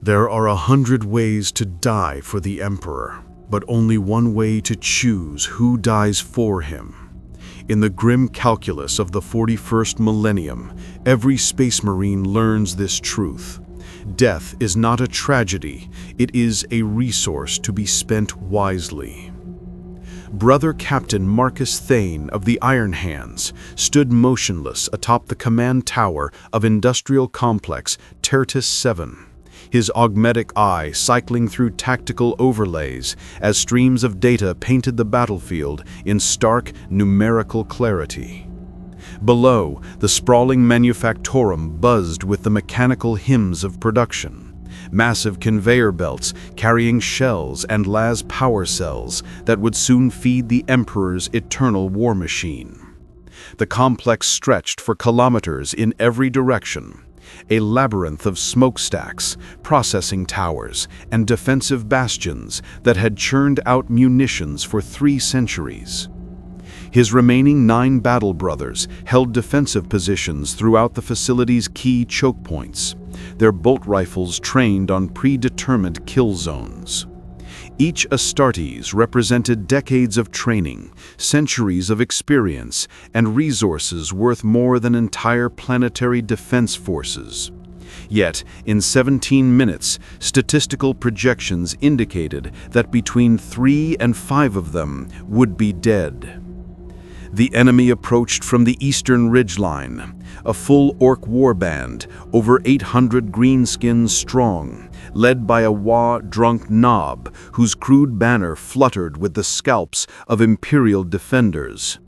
There are 100 ways to die for the Emperor, but only one way to choose who dies for him. In the grim calculus of the 41st millennium, every Space Marine learns this truth. Death is not a tragedy, it is a resource to be spent wisely. Brother Captain Marcus Thane of the Iron Hands stood motionless atop the command tower of Industrial Complex Tertus 7. His augmetic eye cycling through tactical overlays as streams of data painted the battlefield in stark numerical clarity. Below, the sprawling manufactorum buzzed with the mechanical hymns of production, massive conveyor belts carrying shells and las power cells that would soon feed the Emperor's eternal war machine. The complex stretched for kilometers in every direction, a labyrinth of smokestacks, processing towers, and defensive bastions that had churned out munitions for 3 centuries. His remaining 9 battle brothers held defensive positions throughout the facility's key choke points, their bolt rifles trained on predetermined kill zones. Each Astartes represented decades of training, centuries of experience, and resources worth more than entire planetary defense forces. Yet, in 17 minutes, statistical projections indicated that between 3 and 5 of them would be dead. The enemy approached from the eastern ridgeline, a full Ork warband, over 800 greenskins strong, led by a drunk knob whose crude banner fluttered with the scalps of Imperial defenders.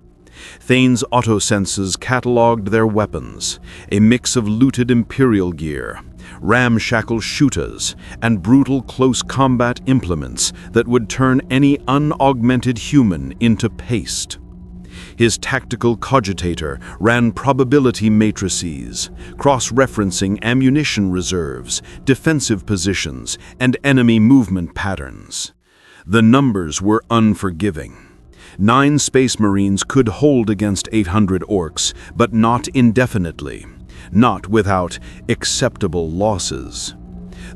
Thane's autosenses catalogued their weapons, a mix of looted Imperial gear, ramshackle shooters, and brutal close combat implements that would turn any unaugmented human into paste. His tactical cogitator ran probability matrices, cross-referencing ammunition reserves, defensive positions, and enemy movement patterns. The numbers were unforgiving. 9 Space Marines could hold against 800 Orks, but not indefinitely, not without acceptable losses.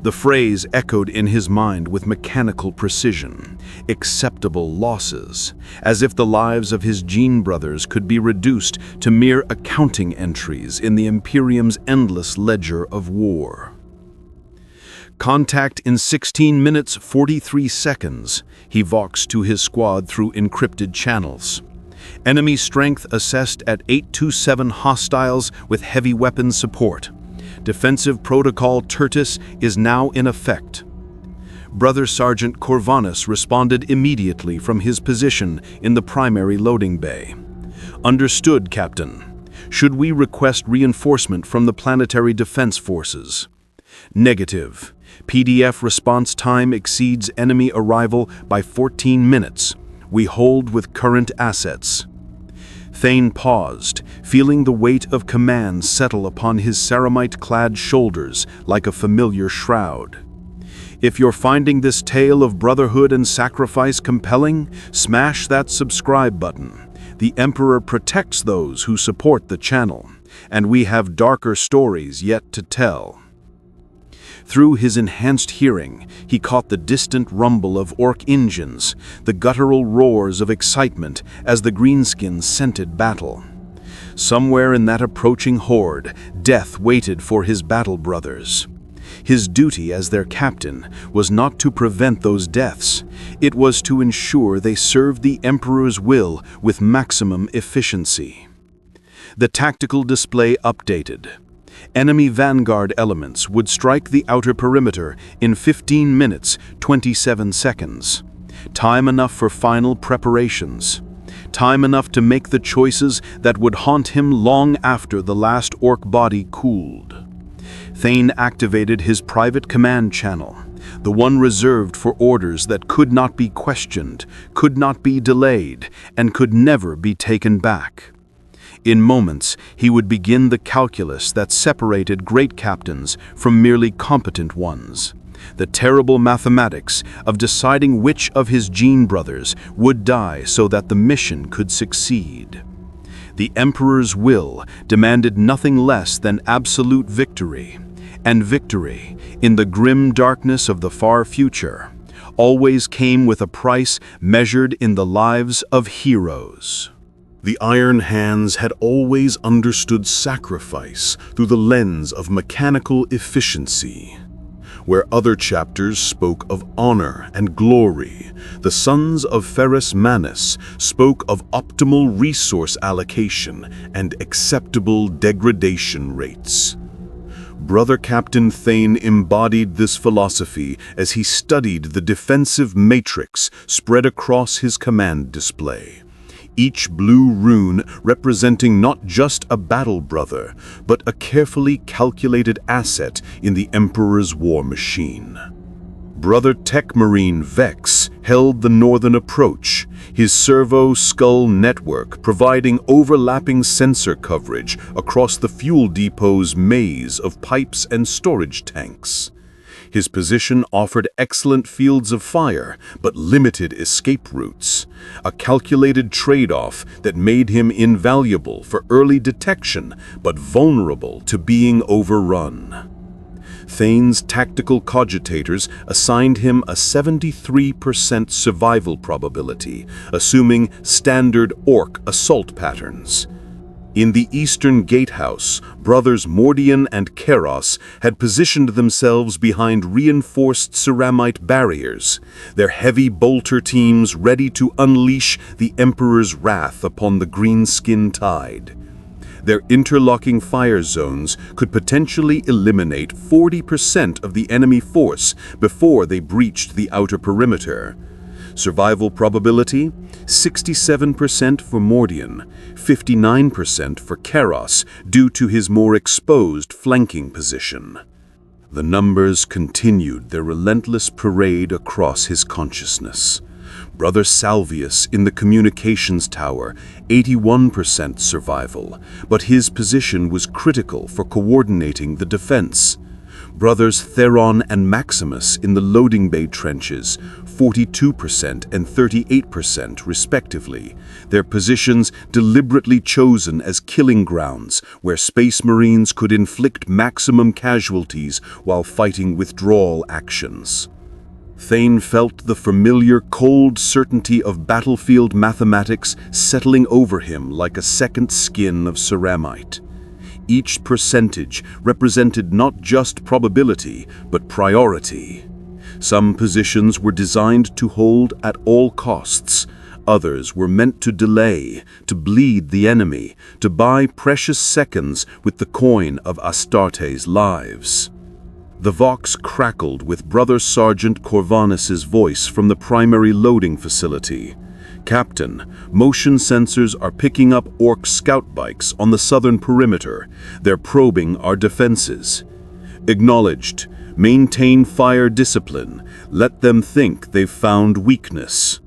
The phrase echoed in his mind with mechanical precision, acceptable losses, as if the lives of his gene brothers could be reduced to mere accounting entries in the Imperium's endless ledger of war. Contact in 16 minutes 43 seconds, he voxed to his squad through encrypted channels. Enemy strength assessed at 827 hostiles with heavy weapon support. Defensive Protocol Tertus is now in effect. Brother Sergeant Corvanus responded immediately from his position in the primary loading bay. Understood, Captain. Should we request reinforcement from the planetary defense forces? Negative. PDF response time exceeds enemy arrival by 14 minutes. We hold with current assets. Thane paused, feeling the weight of command settle upon his ceramite-clad shoulders like a familiar shroud. If you're finding this tale of brotherhood and sacrifice compelling, smash that subscribe button. The Emperor protects those who support the channel, and we have darker stories yet to tell. Through his enhanced hearing, he caught the distant rumble of Ork engines, the guttural roars of excitement as the greenskins scented battle. Somewhere in that approaching horde, death waited for his battle brothers. His duty as their captain was not to prevent those deaths, it was to ensure they served the Emperor's will with maximum efficiency. The tactical display updated. Enemy vanguard elements would strike the outer perimeter in 15 minutes, 27 seconds. Time enough for final preparations. Time enough to make the choices that would haunt him long after the last Ork body cooled. Thane activated his private command channel, the one reserved for orders that could not be questioned, could not be delayed, and could never be taken back. In moments, he would begin the calculus that separated great captains from merely competent ones, the terrible mathematics of deciding which of his gene brothers would die so that the mission could succeed. The Emperor's will demanded nothing less than absolute victory, And victory, in the grim darkness of the far future, always came with a price measured in the lives of heroes. The Iron Hands had always understood sacrifice through the lens of mechanical efficiency. Where other chapters spoke of honor and glory, the sons of Ferrus Manus spoke of optimal resource allocation and acceptable degradation rates. Brother Captain Thane embodied this philosophy as he studied the defensive matrix spread across his command display. Each blue rune representing not just a battle brother, but a carefully calculated asset in the Emperor's war machine. Brother Tech Marine Vex held the northern approach, his servo skull network providing overlapping sensor coverage across the fuel depot's maze of pipes and storage tanks. His position offered excellent fields of fire, but limited escape routes, a calculated trade-off that made him invaluable for early detection, but vulnerable to being overrun. Thane's tactical cogitators assigned him a 73% survival probability, assuming standard Ork assault patterns. In the eastern gatehouse, brothers Mordian and Keros had positioned themselves behind reinforced ceramite barriers, their heavy bolter teams ready to unleash the Emperor's wrath upon the green-skin tide. Their interlocking fire zones could potentially eliminate 40% of the enemy force before they breached the outer perimeter. Survival probability, 67% for Mordian, 59% for Keros due to his more exposed flanking position. The numbers continued their relentless parade across his consciousness. Brother Salvius in the communications tower, 81% survival, but his position was critical for coordinating the defense. Brothers Theron and Maximus in the loading bay trenches, 42% and 38% respectively, their positions deliberately chosen as killing grounds where Space Marines could inflict maximum casualties while fighting withdrawal actions. Thane felt the familiar cold certainty of battlefield mathematics settling over him like a second skin of ceramite. Each percentage represented not just probability, but priority. Some positions were designed to hold at all costs. Others were meant to delay, to bleed the enemy, to buy precious seconds with the coin of Astarte's lives. The Vox crackled with Brother Sergeant Corvanus's voice from the primary loading facility. Captain, motion sensors are picking up Ork scout bikes on the southern perimeter. They're probing our defenses. Acknowledged. Maintain fire discipline. Let them think they've found weakness.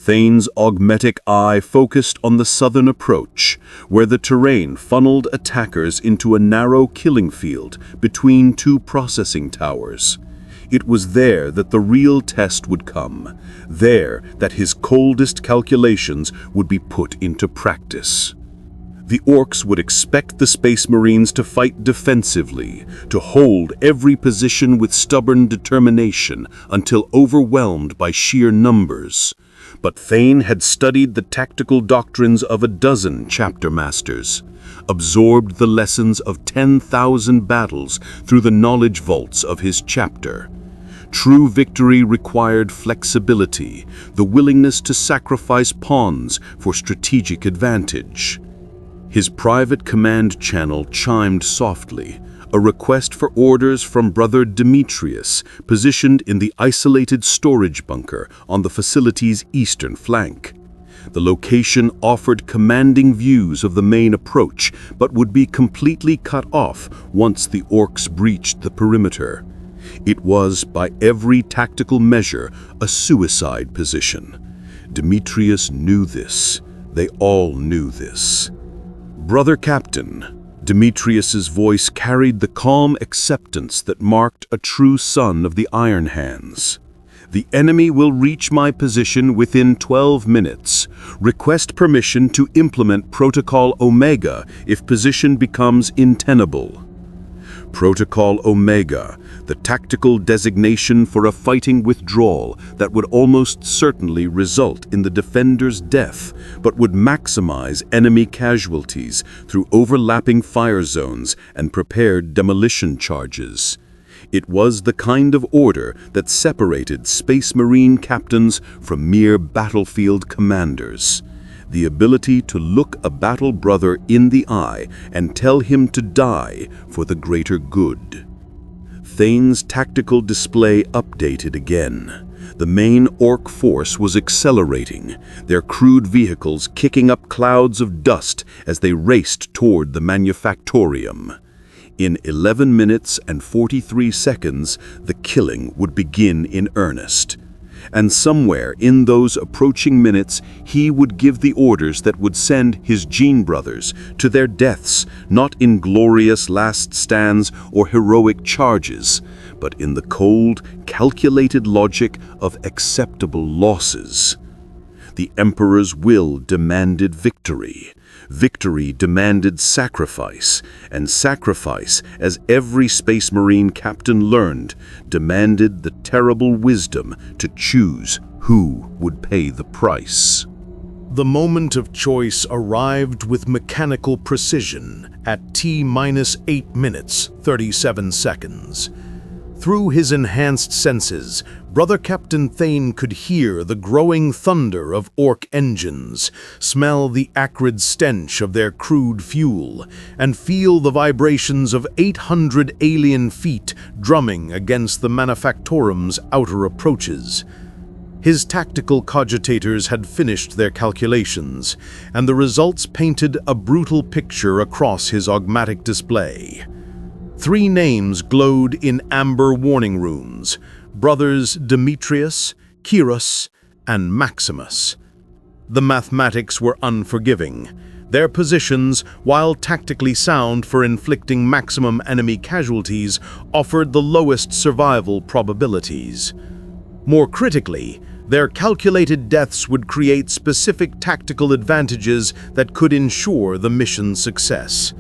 Thane's augmetic eye focused on the southern approach, where the terrain funneled attackers into a narrow killing field between two processing towers. It was there that the real test would come, there that his coldest calculations would be put into practice. The Orks would expect the Space Marines to fight defensively, to hold every position with stubborn determination until overwhelmed by sheer numbers. But Thane had studied the tactical doctrines of a dozen chapter masters, absorbed the lessons of 10,000 battles through the knowledge vaults of his chapter. True victory required flexibility, the willingness to sacrifice pawns for strategic advantage. His private command channel chimed softly, a request for orders from Brother Demetrius, positioned in the isolated storage bunker on the facility's eastern flank. The location offered commanding views of the main approach, but would be completely cut off once the Orks breached the perimeter. It was, by every tactical measure, a suicide position. Demetrius knew this. They all knew this. Brother Captain, Demetrius's voice carried the calm acceptance that marked a true son of the Iron Hands. The enemy will reach my position within 12 minutes. Request permission to implement Protocol Omega if position becomes untenable. Protocol Omega, the tactical designation for a fighting withdrawal that would almost certainly result in the defender's death, but would maximize enemy casualties through overlapping fire zones and prepared demolition charges. It was the kind of order that separated Space Marine captains from mere battlefield commanders. The ability to look a battle brother in the eye and tell him to die for the greater good. Thane's tactical display updated again. The main Ork force was accelerating, their crude vehicles kicking up clouds of dust as they raced toward the manufactorium. In 11 minutes and 43 seconds, the killing would begin in earnest. And somewhere in those approaching minutes, he would give the orders that would send his Gene brothers to their deaths, not in glorious last stands or heroic charges, but in the cold, calculated logic of acceptable losses. The Emperor's will demanded victory. Victory demanded sacrifice, and sacrifice, as every Space Marine captain learned, demanded the terrible wisdom to choose who would pay the price. The moment of choice arrived with mechanical precision at T-8 minutes, 37 seconds. Through his enhanced senses, Brother Captain Thane could hear the growing thunder of Ork engines, smell the acrid stench of their crude fuel, and feel the vibrations of 800 alien feet drumming against the manufactorum's outer approaches. His tactical cogitators had finished their calculations, and the results painted a brutal picture across his augmatic display. 3 names glowed in amber warning runes: brothers Demetrius, Kyros, and Maximus. The mathematics were unforgiving. Their positions, while tactically sound for inflicting maximum enemy casualties, offered the lowest survival probabilities. More critically, their calculated deaths would create specific tactical advantages that could ensure the mission's success.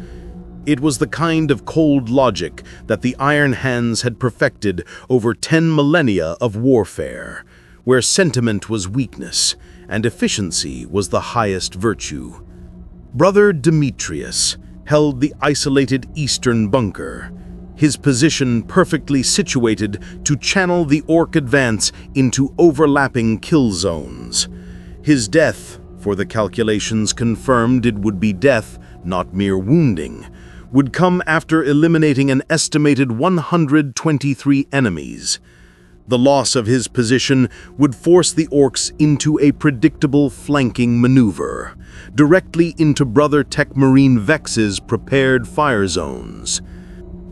It was the kind of cold logic that the Iron Hands had perfected over 10 millennia of warfare, where sentiment was weakness and efficiency was the highest virtue. Brother Demetrius held the isolated eastern bunker, his position perfectly situated to channel the Ork advance into overlapping kill zones. His death, for the calculations confirmed it would be death, not mere wounding, would come after eliminating an estimated 123 enemies. The loss of his position would force the Orks into a predictable flanking maneuver, directly into Brother Tech Marine Vex's prepared fire zones.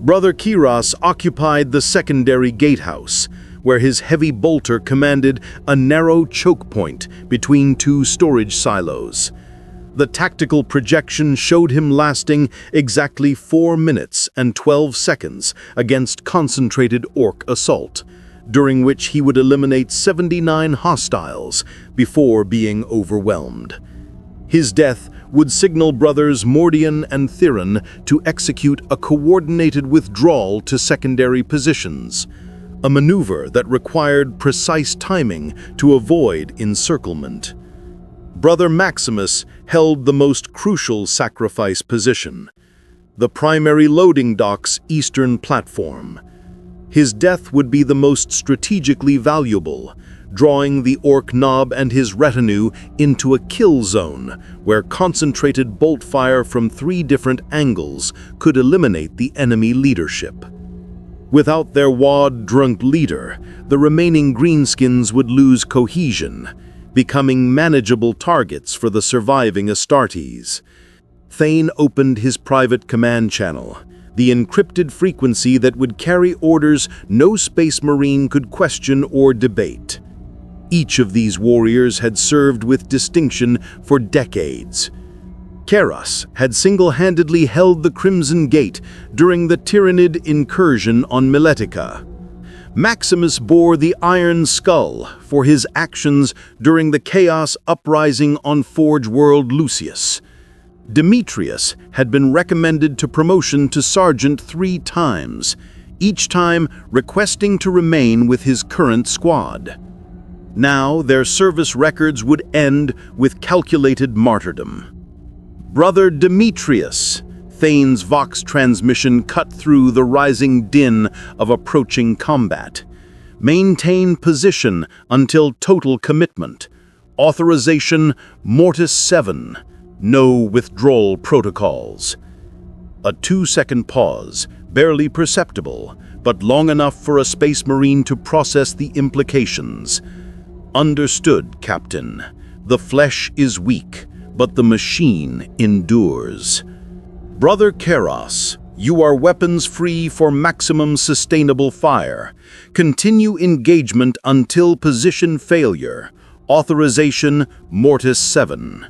Brother Kyros occupied the secondary gatehouse, where his heavy bolter commanded a narrow choke point between 2 storage silos. The tactical projection showed him lasting exactly 4 minutes and 12 seconds against concentrated Ork assault, during which he would eliminate 79 hostiles before being overwhelmed. His death would signal brothers Mordian and Theron to execute a coordinated withdrawal to secondary positions, a maneuver that required precise timing to avoid encirclement. Brother Maximus held the most crucial sacrifice position, the primary loading dock's eastern platform. His death would be the most strategically valuable, drawing the Ork Nob and his retinue into a kill zone where concentrated bolt fire from 3 different angles could eliminate the enemy leadership. Without their wad-drunk leader, the remaining greenskins would lose cohesion, becoming manageable targets for the surviving Astartes. Thane opened his private command channel, the encrypted frequency that would carry orders no Space Marine could question or debate. Each of these warriors had served with distinction for decades. Kyros had single-handedly held the Crimson Gate during the Tyrannid incursion on Miletica. Maximus bore the Iron Skull for his actions during the Chaos Uprising on Forge World Lucius. Demetrius had been recommended to promotion to sergeant 3 times, each time requesting to remain with his current squad. Now their service records would end with calculated martyrdom. "Brother Demetrius," Thane's Vox transmission cut through the rising din of approaching combat. "Maintain position until total commitment. Authorization Mortis 7. No withdrawal protocols." A 2-second pause, barely perceptible, but long enough for a Space Marine to process the implications. "Understood, Captain. The flesh is weak, but the machine endures. Brother Keros, you are weapons-free for maximum sustainable fire. Continue engagement until position failure. Authorization Mortis 7.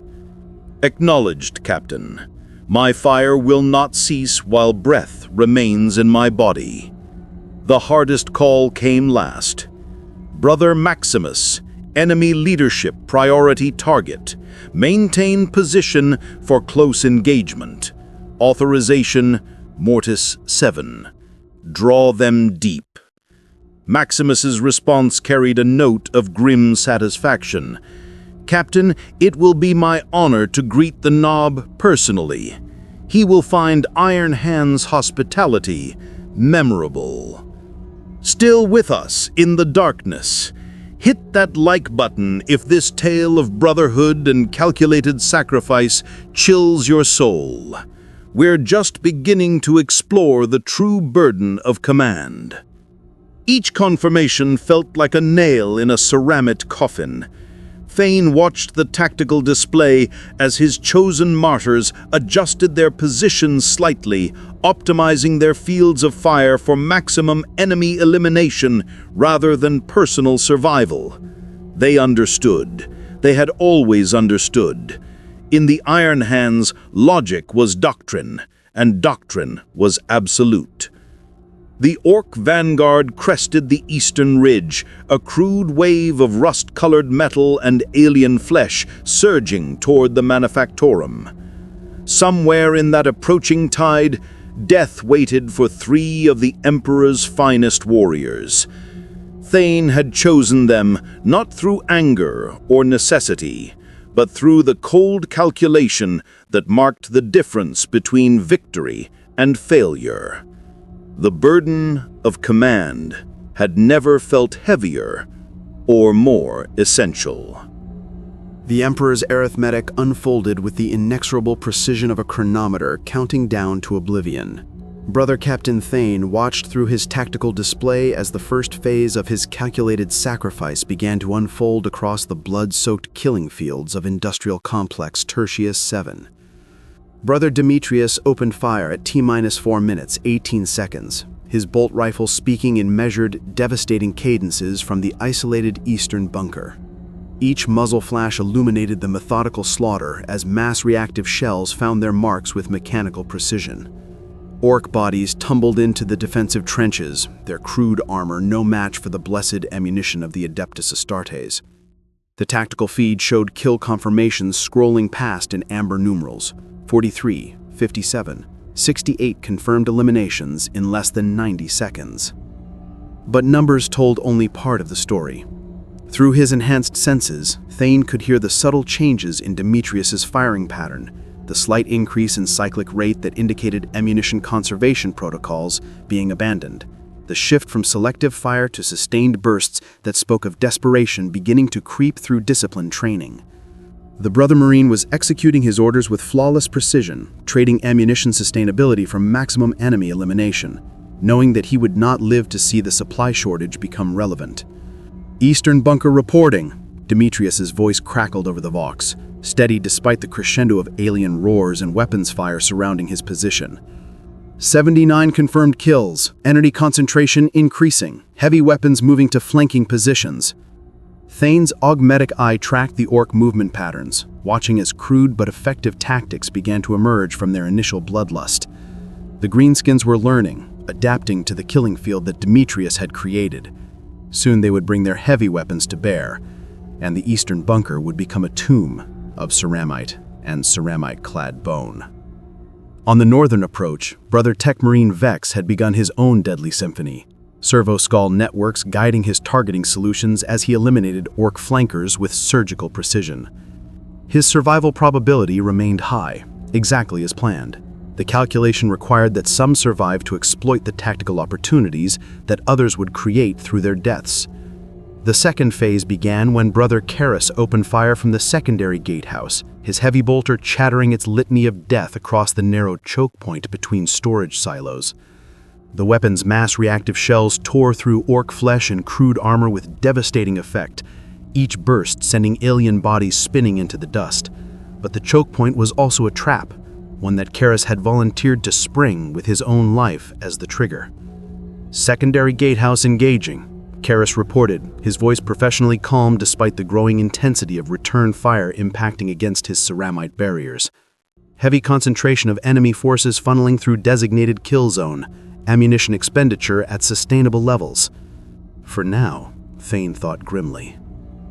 Acknowledged, Captain. My fire will not cease while breath remains in my body." The hardest call came last. "Brother Maximus, enemy leadership priority target. Maintain position for close engagement. Authorization Mortis 7. Draw them deep." Maximus's response carried a note of grim satisfaction. "Captain, it will be my honor to greet the Nob personally. He will find Iron Hand's hospitality memorable." Still with us in the darkness, hit that like button if this tale of brotherhood and calculated sacrifice chills your soul. We're just beginning to explore the true burden of command. Each confirmation felt like a nail in a ceramic coffin. Thane watched the tactical display as his chosen martyrs adjusted their positions slightly, optimizing their fields of fire for maximum enemy elimination rather than personal survival. They understood. They had always understood. In the Iron Hands, logic was doctrine, and doctrine was absolute. The Ork vanguard crested the eastern ridge, a crude wave of rust-colored metal and alien flesh surging toward the Manufactorum. Somewhere in that approaching tide, death waited for 3 of the Emperor's finest warriors. Thane had chosen them not through anger or necessity, but through the cold calculation that marked the difference between victory and failure. The burden of command had never felt heavier or more essential. The Emperor's arithmetic unfolded with the inexorable precision of a chronometer counting down to oblivion. Brother Captain Thane watched through his tactical display as the first phase of his calculated sacrifice began to unfold across the blood-soaked killing fields of Industrial Complex Tertius 7. Brother Demetrius opened fire at T-4 minutes, 18 seconds, his bolt rifle speaking in measured, devastating cadences from the isolated eastern bunker. Each muzzle flash illuminated the methodical slaughter as mass-reactive shells found their marks with mechanical precision. Ork bodies tumbled into the defensive trenches, their crude armor no match for the blessed ammunition of the Adeptus Astartes. The tactical feed showed kill confirmations scrolling past in amber numerals. 43, 57, 68 confirmed eliminations in less than 90 seconds. But numbers told only part of the story. Through his enhanced senses, Thane could hear the subtle changes in Demetrius's firing pattern, the slight increase in cyclic rate that indicated ammunition conservation protocols being abandoned, the shift from selective fire to sustained bursts that spoke of desperation beginning to creep through disciplined training. The Brother Marine was executing his orders with flawless precision, trading ammunition sustainability for maximum enemy elimination, knowing that he would not live to see the supply shortage become relevant. "Eastern bunker reporting," Demetrius's voice crackled over the Vox, steady despite the crescendo of alien roars and weapons fire surrounding his position. 79 confirmed kills, enemy concentration increasing, heavy weapons moving to flanking positions. Thane's augmetic eye tracked the Ork movement patterns, watching as crude but effective tactics began to emerge from their initial bloodlust. The Greenskins were learning, adapting to the killing field that Demetrius had created. Soon they would bring their heavy weapons to bear, and the eastern bunker would become a tomb of ceramite and ceramite-clad bone. On the northern approach, Brother Tech Marine Vex had begun his own deadly symphony, servo-skull networks guiding his targeting solutions as he eliminated Ork flankers with surgical precision. His survival probability remained high, exactly as planned. The calculation required that some survive to exploit the tactical opportunities that others would create through their deaths. The second phase began when Brother Karis opened fire from the secondary gatehouse, his heavy bolter chattering its litany of death across the narrow choke point between storage silos. The weapon's mass-reactive shells tore through Ork flesh and crude armor with devastating effect, each burst sending alien bodies spinning into the dust. But the choke point was also a trap, one that Karis had volunteered to spring with his own life as the trigger. Secondary gatehouse engaging, Karis reported, his voice professionally calm despite the growing intensity of return fire impacting against his ceramite barriers. Heavy concentration of enemy forces funneling through designated kill zone, ammunition expenditure at sustainable levels. For now, Thane thought grimly.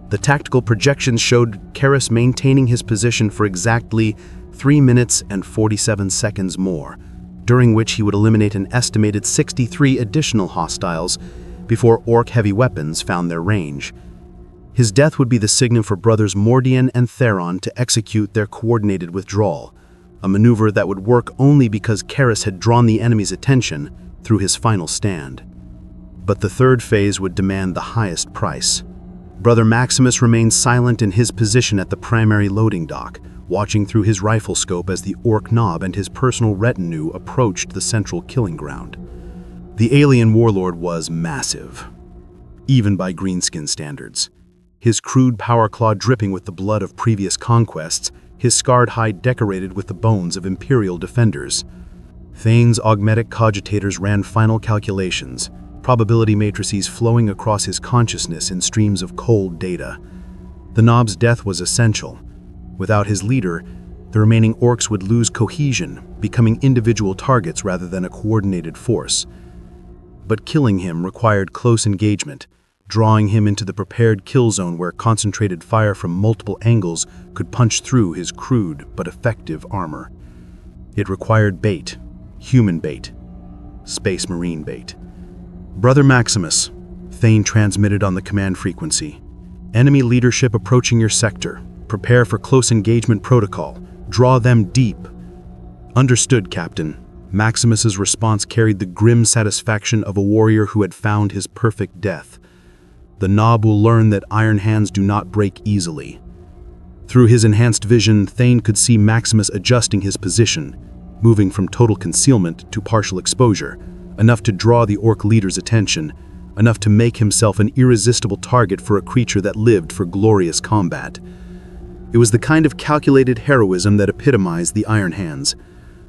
The tactical projections showed Karis maintaining his position for exactly 3 minutes and 47 seconds more, during which he would eliminate an estimated 63 additional hostiles before Ork heavy weapons found their range. His death would be the signal for brothers Mordian and Theron to execute their coordinated withdrawal, a maneuver that would work only because Karis had drawn the enemy's attention through his final stand. But the third phase would demand the highest price. Brother Maximus remained silent in his position at the primary loading dock, watching through his rifle scope as the Ork Nob and his personal retinue approached the central killing ground. The alien warlord was massive, even by greenskin standards. His crude power claw dripping with the blood of previous conquests, his scarred hide decorated with the bones of Imperial defenders. Thane's augmetic cogitators ran final calculations, probability matrices flowing across his consciousness in streams of cold data. The Nob's death was essential. Without his leader, the remaining Orks would lose cohesion, becoming individual targets rather than a coordinated force. But killing him required close engagement, drawing him into the prepared kill zone where concentrated fire from multiple angles could punch through his crude but effective armor. It required bait, human bait, space marine bait. Brother Maximus, Thane transmitted on the command frequency. Enemy leadership approaching your sector. Prepare for close engagement protocol. Draw them deep. Understood, Captain. Maximus's response carried the grim satisfaction of a warrior who had found his perfect death. The Nob will learn that iron hands do not break easily. Through his enhanced vision, Thane could see Maximus adjusting his position, moving from total concealment to partial exposure, enough to draw the Ork leader's attention, enough to make himself an irresistible target for a creature that lived for glorious combat. It was the kind of calculated heroism that epitomized the Iron Hands.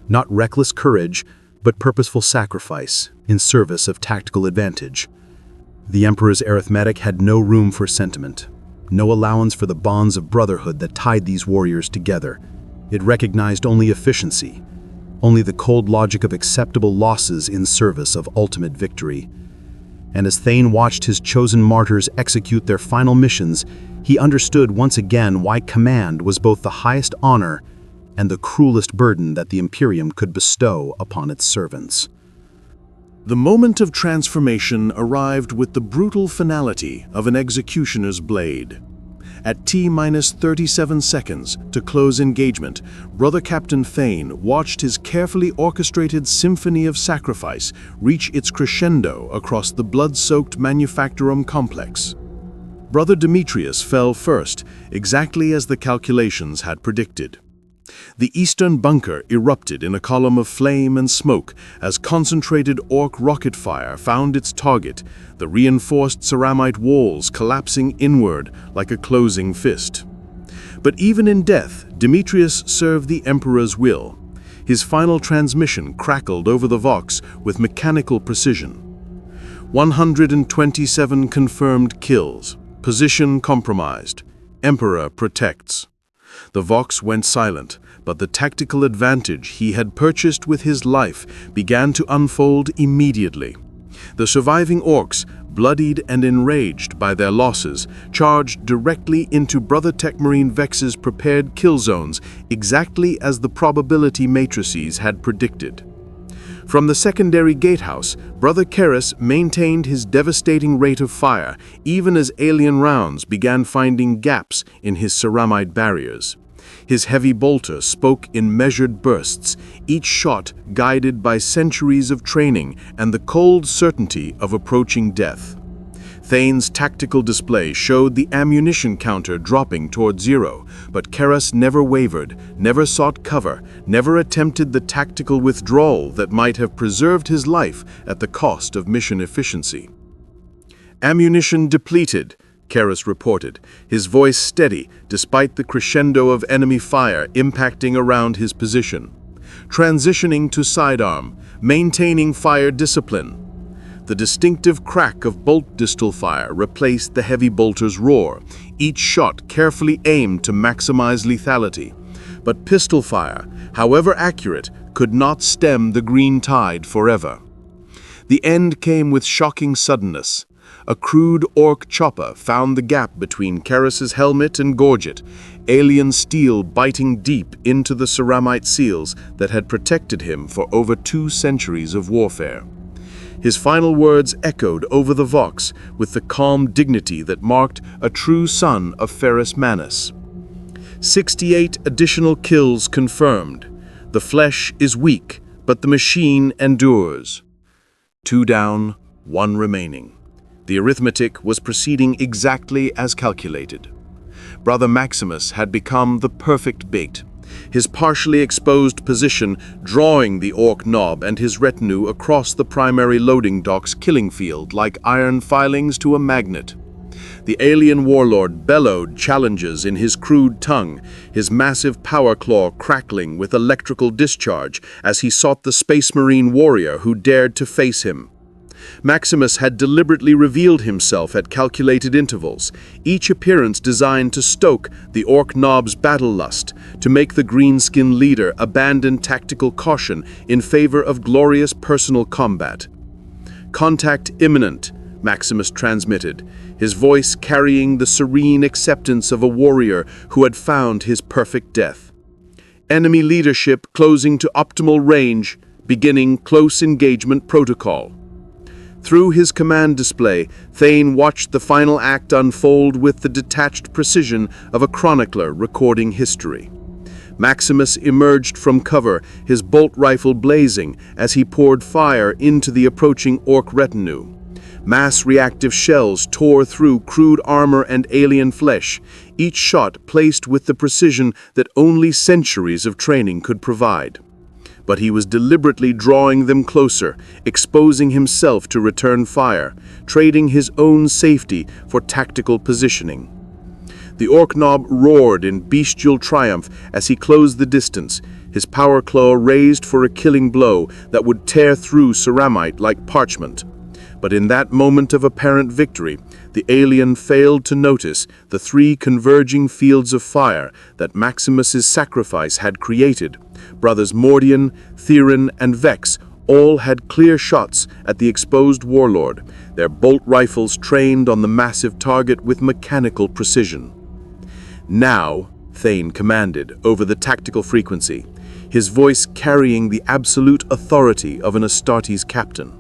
Not reckless courage, but purposeful sacrifice in service of tactical advantage. The Emperor's arithmetic had no room for sentiment, no allowance for the bonds of brotherhood that tied these warriors together. It recognized only efficiency, only the cold logic of acceptable losses in service of ultimate victory. And as Thane watched his chosen martyrs execute their final missions, he understood once again why command was both the highest honor and the cruelest burden that the Imperium could bestow upon its servants. The moment of transformation arrived with the brutal finality of an executioner's blade. At T-minus 37 seconds to close engagement, Brother Captain Thane watched his carefully orchestrated symphony of sacrifice reach its crescendo across the blood-soaked manufactorum complex. Brother Demetrius fell first, exactly as the calculations had predicted. The eastern bunker erupted in a column of flame and smoke as concentrated Ork rocket fire found its target, the reinforced ceramite walls collapsing inward like a closing fist. But even in death, Demetrius served the Emperor's will. His final transmission crackled over the Vox with mechanical precision. 127 confirmed kills. Position compromised. Emperor protects. The Vox went silent, but the tactical advantage he had purchased with his life began to unfold immediately. The surviving Orks, bloodied and enraged by their losses, charged directly into Brother Techmarine Vex's prepared kill zones, exactly as the probability matrices had predicted. From the secondary gatehouse, Brother Keris maintained his devastating rate of fire, even as alien rounds began finding gaps in his ceramide barriers. His heavy bolter spoke in measured bursts, each shot guided by centuries of training and the cold certainty of approaching death. Thane's tactical display showed the ammunition counter dropping toward zero, but Keris never wavered, never sought cover, never attempted the tactical withdrawal that might have preserved his life at the cost of mission efficiency. "Ammunition depleted," Keris reported, his voice steady despite the crescendo of enemy fire impacting around his position. "Transitioning to sidearm, maintaining fire discipline." The distinctive crack of bolt distal fire replaced the heavy bolter's roar, each shot carefully aimed to maximize lethality. But pistol fire, however accurate, could not stem the green tide forever. The end came with shocking suddenness. A crude Ork chopper found the gap between Keris's helmet and gorget, alien steel biting deep into the ceramite seals that had protected him for over 2 centuries of warfare. His final words echoed over the Vox with the calm dignity that marked a true son of Ferrus Manus. 68 additional kills confirmed. The flesh is weak, but the machine endures. 2 down, 1 remaining. The arithmetic was proceeding exactly as calculated. Brother Maximus had become the perfect bait, his partially exposed position drawing the Ork Nob and his retinue across the primary loading dock's killing field like iron filings to a magnet. The alien warlord bellowed challenges in his crude tongue, his massive power claw crackling with electrical discharge as he sought the Space Marine warrior who dared to face him. Maximus had deliberately revealed himself at calculated intervals, each appearance designed to stoke the Ork Nob's battle lust, to make the green-skinned leader abandon tactical caution in favor of glorious personal combat. "Contact imminent," Maximus transmitted, his voice carrying the serene acceptance of a warrior who had found his perfect death. "Enemy leadership closing to optimal range, beginning close engagement protocol." Through his command display, Thane watched the final act unfold with the detached precision of a chronicler recording history. Maximus emerged from cover, his bolt rifle blazing as he poured fire into the approaching Ork retinue. Mass reactive shells tore through crude armor and alien flesh, each shot placed with the precision that only centuries of training could provide. But he was deliberately drawing them closer, exposing himself to return fire, trading his own safety for tactical positioning. The Ork Nob roared in bestial triumph as he closed the distance, his power claw raised for a killing blow that would tear through ceramite like parchment. But in that moment of apparent victory, the alien failed to notice the 3 converging fields of fire that Maximus's sacrifice had created. Brothers Mordian, Theron, and Vex all had clear shots at the exposed warlord, their bolt rifles trained on the massive target with mechanical precision. "Now," Thane commanded over the tactical frequency, his voice carrying the absolute authority of an Astartes captain.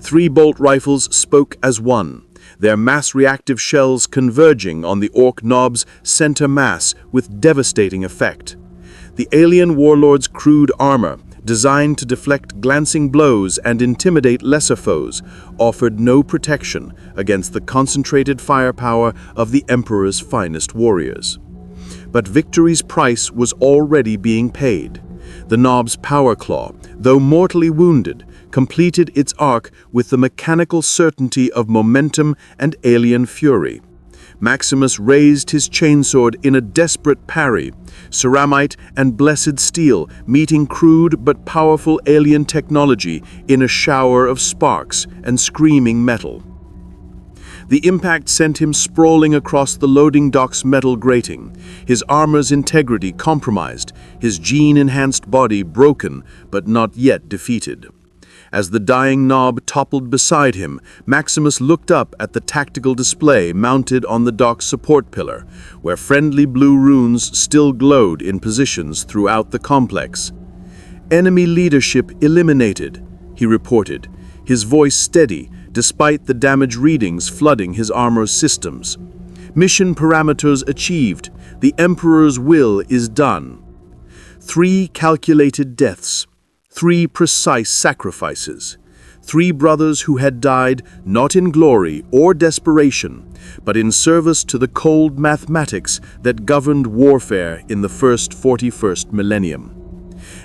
3 bolt rifles spoke as one, their mass-reactive shells converging on the Ork Nob's center mass with devastating effect. The alien warlord's crude armor, designed to deflect glancing blows and intimidate lesser foes, offered no protection against the concentrated firepower of the Emperor's finest warriors. But victory's price was already being paid. The Nob's power claw, though mortally wounded, completed its arc with the mechanical certainty of momentum and alien fury. Maximus raised his chainsword in a desperate parry, ceramite and blessed steel meeting crude but powerful alien technology in a shower of sparks and screaming metal. The impact sent him sprawling across the loading dock's metal grating, his armor's integrity compromised, his gene-enhanced body broken but not yet defeated. As the dying knob toppled beside him, Maximus looked up at the tactical display mounted on the dock's support pillar, where friendly blue runes still glowed in positions throughout the complex. "Enemy leadership eliminated," he reported, his voice steady despite the damage readings flooding his armor's systems. "Mission parameters achieved. The Emperor's will is done." 3 calculated deaths. 3 precise sacrifices. 3 brothers who had died not in glory or desperation, but in service to the cold mathematics that governed warfare in the first 41st millennium.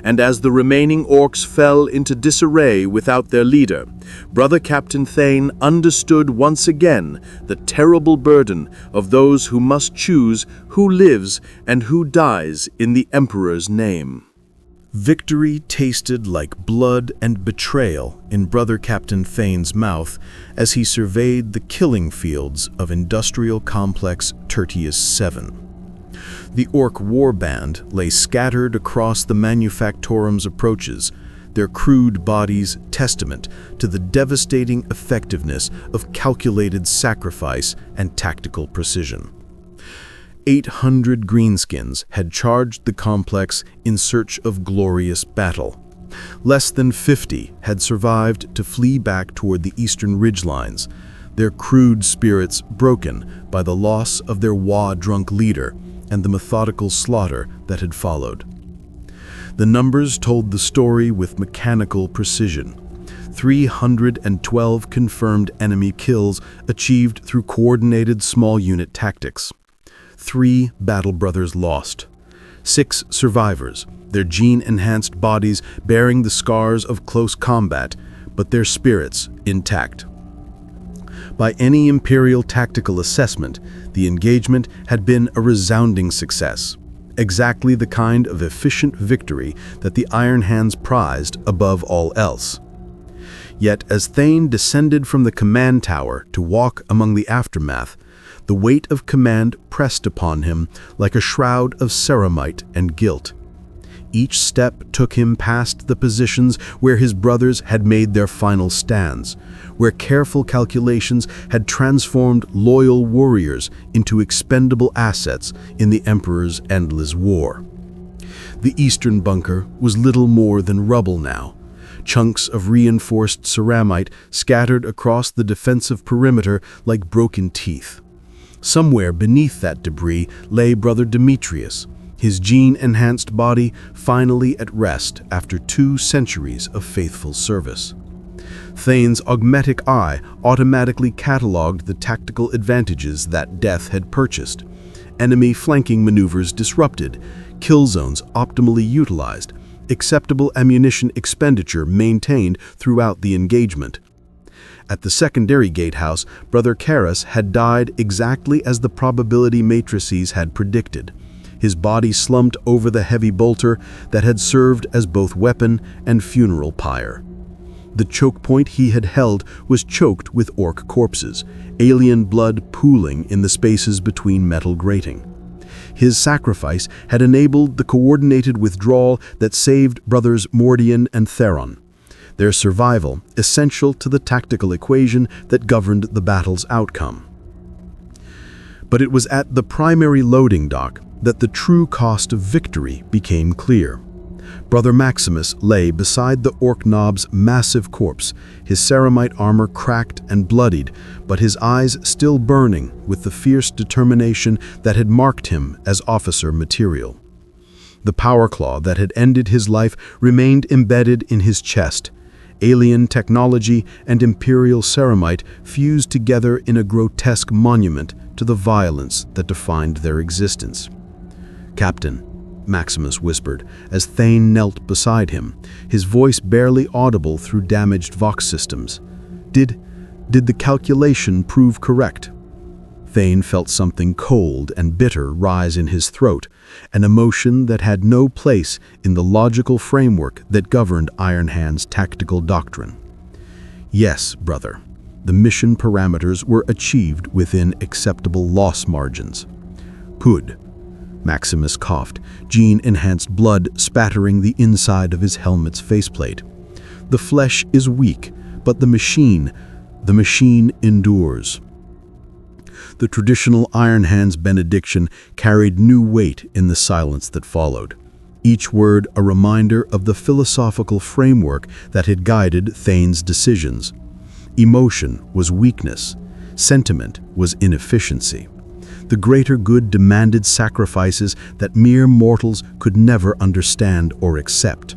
And as the remaining Orks fell into disarray without their leader, Brother Captain Thane understood once again the terrible burden of those who must choose who lives and who dies in the Emperor's name. Victory tasted like blood and betrayal in Brother Captain Thane's mouth as he surveyed the killing fields of Industrial Complex Tertius 7. The Ork warband lay scattered across the Manufactorum's approaches, their crude bodies testament to the devastating effectiveness of calculated sacrifice and tactical precision. 800 greenskins had charged the complex in search of glorious battle. Less than 50 had survived to flee back toward the eastern ridgelines, their crude spirits broken by the loss of their drunk leader and the methodical slaughter that had followed. The numbers told the story with mechanical precision. 312 confirmed enemy kills achieved through coordinated small unit tactics. 3 battle brothers lost. 6 survivors, their gene-enhanced bodies bearing the scars of close combat, but their spirits intact. By any Imperial tactical assessment, the engagement had been a resounding success, exactly the kind of efficient victory that the Iron Hands prized above all else. Yet as Thane descended from the command tower to walk among the aftermath, the weight of command pressed upon him like a shroud of ceramite and guilt. Each step took him past the positions where his brothers had made their final stands, where careful calculations had transformed loyal warriors into expendable assets in the Emperor's endless war. The eastern bunker was little more than rubble now, chunks of reinforced ceramite scattered across the defensive perimeter like broken teeth. Somewhere beneath that debris lay Brother Demetrius, his gene-enhanced body finally at rest after 2 centuries of faithful service. Thane's augmetic eye automatically catalogued the tactical advantages that death had purchased. Enemy flanking maneuvers disrupted, kill zones optimally utilized, acceptable ammunition expenditure maintained throughout the engagement. At the secondary gatehouse, Brother Karras had died exactly as the probability matrices had predicted. His body slumped over the heavy bolter that had served as both weapon and funeral pyre. The choke point he had held was choked with Ork corpses, alien blood pooling in the spaces between metal grating. His sacrifice had enabled the coordinated withdrawal that saved Brothers Mordian and Theron, their survival essential to the tactical equation that governed the battle's outcome. But it was at the primary loading dock that the true cost of victory became clear. Brother Maximus lay beside the Ork Nob's massive corpse, his ceramite armor cracked and bloodied, but his eyes still burning with the fierce determination that had marked him as officer material. The power claw that had ended his life remained embedded in his chest. Alien technology and Imperial ceramite fused together in a grotesque monument to the violence that defined their existence. "Captain," Maximus whispered as Thane knelt beside him, his voice barely audible through damaged Vox systems. Did the calculation prove correct?" Thane felt something cold and bitter rise in his throat, an emotion that had no place in the logical framework that governed Iron Hand's tactical doctrine. "Yes, brother. The mission parameters were achieved within acceptable loss margins." "Good." Maximus coughed, gene-enhanced blood spattering the inside of his helmet's faceplate. The flesh is weak, but the machine endures. The traditional Iron Hand's benediction carried new weight in the silence that followed. Each word a reminder of the philosophical framework that had guided Thane's decisions. Emotion was weakness. Sentiment was inefficiency. The greater good demanded sacrifices that mere mortals could never understand or accept.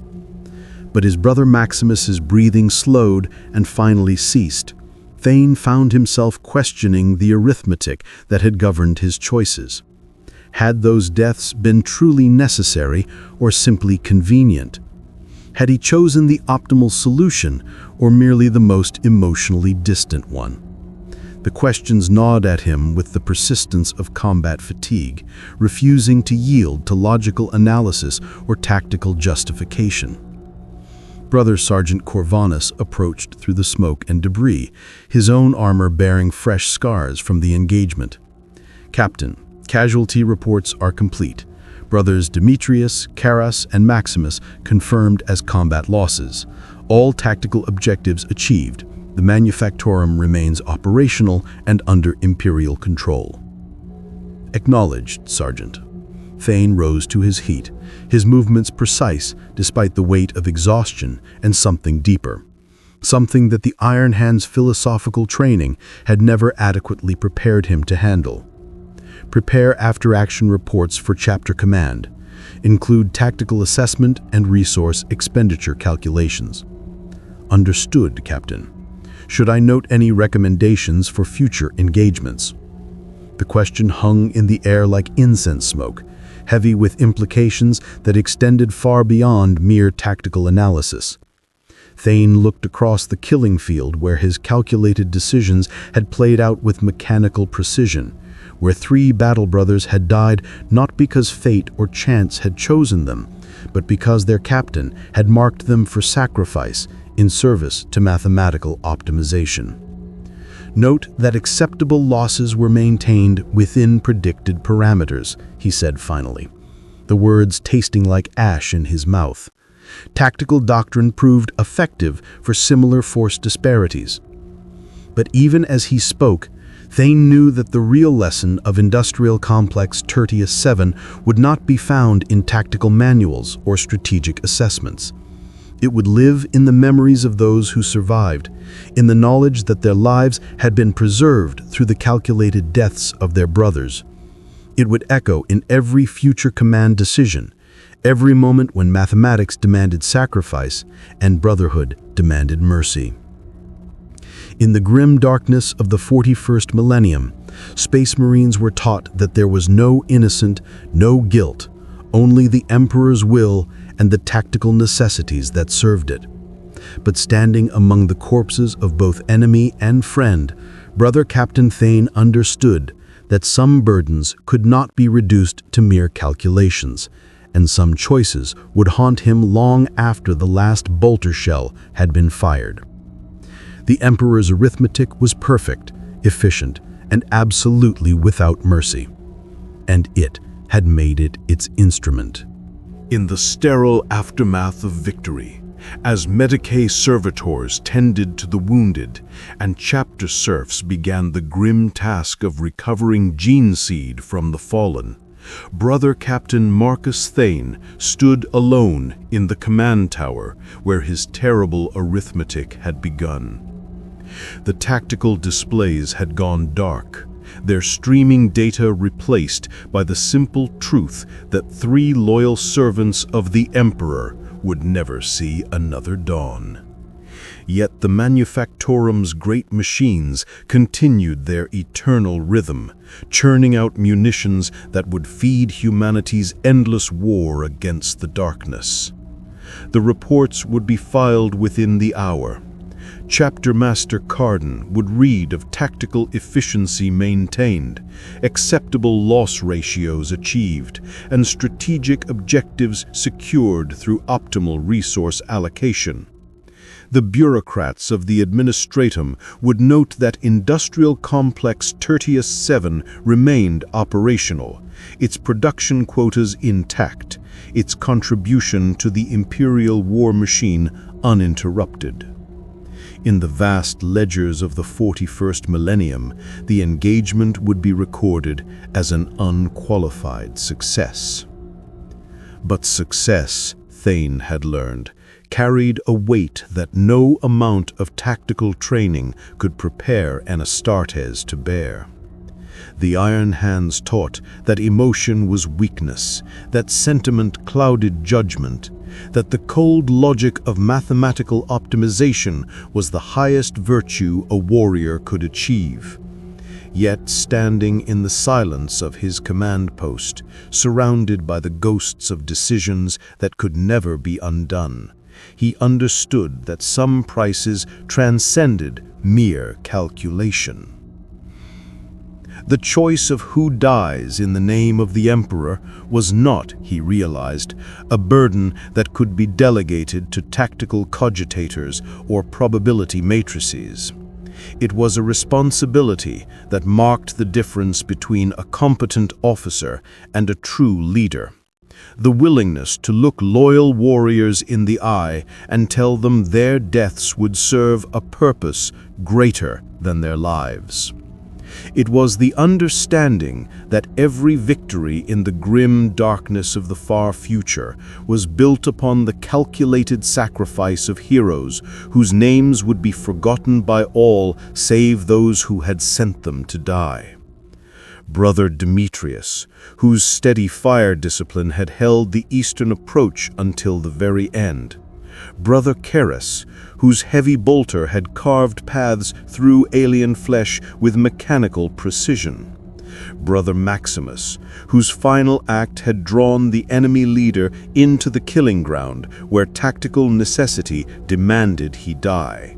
But his brother Maximus's breathing slowed and finally ceased. Thane found himself questioning the arithmetic that had governed his choices. Had those deaths been truly necessary or simply convenient? Had he chosen the optimal solution or merely the most emotionally distant one? The questions gnawed at him with the persistence of combat fatigue, refusing to yield to logical analysis or tactical justification. Brother Sergeant Corvanus approached through the smoke and debris, his own armor bearing fresh scars from the engagement. "Captain, casualty reports are complete. Brothers Demetrius, Charas, and Maximus confirmed as combat losses. All tactical objectives achieved. The Manufactorum remains operational and under Imperial control." "Acknowledged, Sergeant." Thane rose to his feet, his movements precise despite the weight of exhaustion and something deeper. Something that the Iron Hand's philosophical training had never adequately prepared him to handle. "Prepare after-action reports for Chapter Command. Include tactical assessment and resource expenditure calculations." "Understood, Captain. Should I note any recommendations for future engagements?" The question hung in the air like incense smoke, heavy with implications that extended far beyond mere tactical analysis. Thane looked across the killing field where his calculated decisions had played out with mechanical precision, where 3 battle brothers had died not because fate or chance had chosen them, but because their captain had marked them for sacrifice in service to mathematical optimization. "Note that acceptable losses were maintained within predicted parameters," he said finally, the words tasting like ash in his mouth. Tactical doctrine proved effective for similar force disparities. But even as he spoke, Thane knew that the real lesson of Industrial Complex Tertius 7 would not be found in tactical manuals or strategic assessments. It would live in the memories of those who survived, in the knowledge that their lives had been preserved through the calculated deaths of their brothers. It would echo in every future command decision, every moment when mathematics demanded sacrifice and brotherhood demanded mercy. In the grim darkness of the 41st millennium, Space Marines were taught that there was no innocent, no guilt, only the Emperor's will and the tactical necessities that served it. But standing among the corpses of both enemy and friend, Brother Captain Thane understood that some burdens could not be reduced to mere calculations, and some choices would haunt him long after the last bolter shell had been fired. The Emperor's arithmetic was perfect, efficient, and absolutely without mercy. And it had made it its instrument. In the sterile aftermath of victory, as Medicae servitors tended to the wounded and chapter serfs began the grim task of recovering gene seed from the fallen, Brother Captain Marcus Thane stood alone in the command tower where his terrible arithmetic had begun. The tactical displays had gone dark, their streaming data replaced by the simple truth that 3 loyal servants of the Emperor would never see another dawn. Yet the Manufactorum's great machines continued their eternal rhythm, churning out munitions that would feed humanity's endless war against the darkness. The reports would be filed within the hour. Chapter Master Carden would read of tactical efficiency maintained, acceptable loss ratios achieved, and strategic objectives secured through optimal resource allocation. The bureaucrats of the Administratum would note that Industrial Complex Tertius 7 remained operational, its production quotas intact, its contribution to the imperial war machine uninterrupted. In the vast ledgers of the 41st millennium, the engagement would be recorded as an unqualified success. But success, Thane had learned, carried a weight that no amount of tactical training could prepare an Astartes to bear. The Iron Hands taught that emotion was weakness, that sentiment clouded judgment, that the cold logic of mathematical optimization was the highest virtue a warrior could achieve. Yet, standing in the silence of his command post, surrounded by the ghosts of decisions that could never be undone, he understood that some prices transcended mere calculation. The choice of who dies in the name of the Emperor was not, he realized, a burden that could be delegated to tactical cogitators or probability matrices. It was a responsibility that marked the difference between a competent officer and a true leader. The willingness to look loyal warriors in the eye and tell them their deaths would serve a purpose greater than their lives. It was the understanding that every victory in the grim darkness of the far future was built upon the calculated sacrifice of heroes whose names would be forgotten by all save those who had sent them to die. Brother Demetrius, whose steady fire discipline had held the eastern approach until the very end. Brother Keris, whose heavy bolter had carved paths through alien flesh with mechanical precision. Brother Maximus, whose final act had drawn the enemy leader into the killing ground where tactical necessity demanded he die.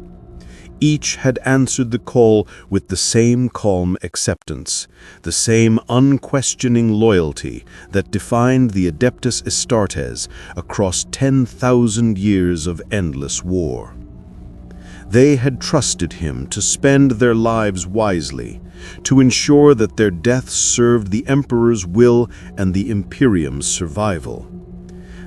Each had answered the call with the same calm acceptance, the same unquestioning loyalty that defined the Adeptus Astartes across 10,000 years of endless war. They had trusted him to spend their lives wisely, to ensure that their deaths served the Emperor's will and the Imperium's survival.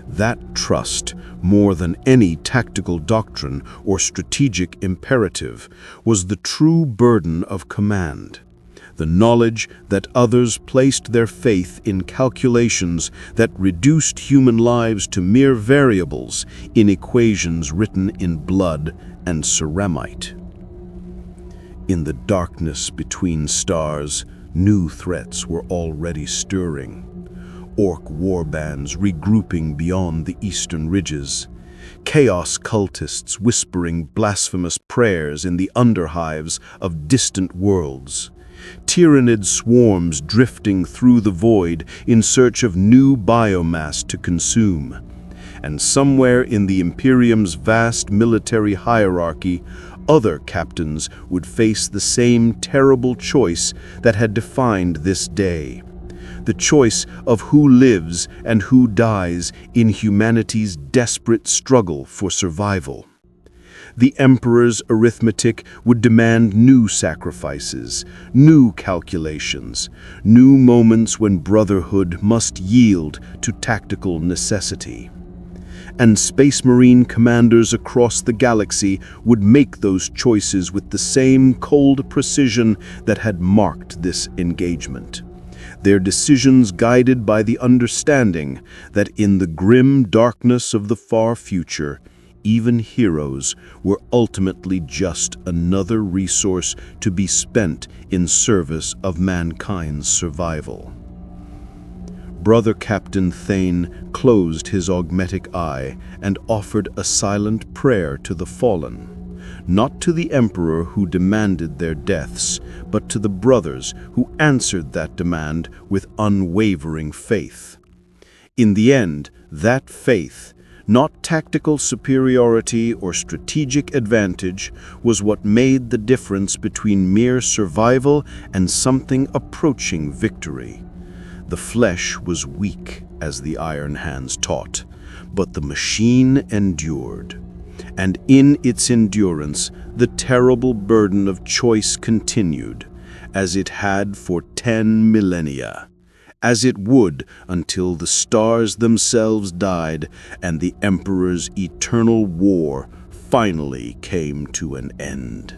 That trust, more than any tactical doctrine or strategic imperative, was the true burden of command. The knowledge that others placed their faith in calculations that reduced human lives to mere variables in equations written in blood and ceramite. In the darkness between stars, new threats were already stirring. Ork warbands regrouping beyond the eastern ridges, chaos cultists whispering blasphemous prayers in the underhives of distant worlds, tyrannid swarms drifting through the void in search of new biomass to consume. And somewhere in the Imperium's vast military hierarchy, other captains would face the same terrible choice that had defined this day. The choice of who lives and who dies in humanity's desperate struggle for survival. The Emperor's arithmetic would demand new sacrifices, new calculations, new moments when brotherhood must yield to tactical necessity. And Space Marine commanders across the galaxy would make those choices with the same cold precision that had marked this engagement. Their decisions guided by the understanding that in the grim darkness of the far future, even heroes were ultimately just another resource to be spent in service of mankind's survival. Brother Captain Thane closed his augmetic eye and offered a silent prayer to the fallen. Not to the Emperor who demanded their deaths, but to the brothers who answered that demand with unwavering faith. In the end, that faith, not tactical superiority or strategic advantage, was what made the difference between mere survival and something approaching victory. The flesh was weak, as the Iron Hands taught, but the machine endured. And in its endurance, the terrible burden of choice continued, as it had for 10 millennia. as it would until the stars themselves died and the Emperor's eternal war finally came to an end.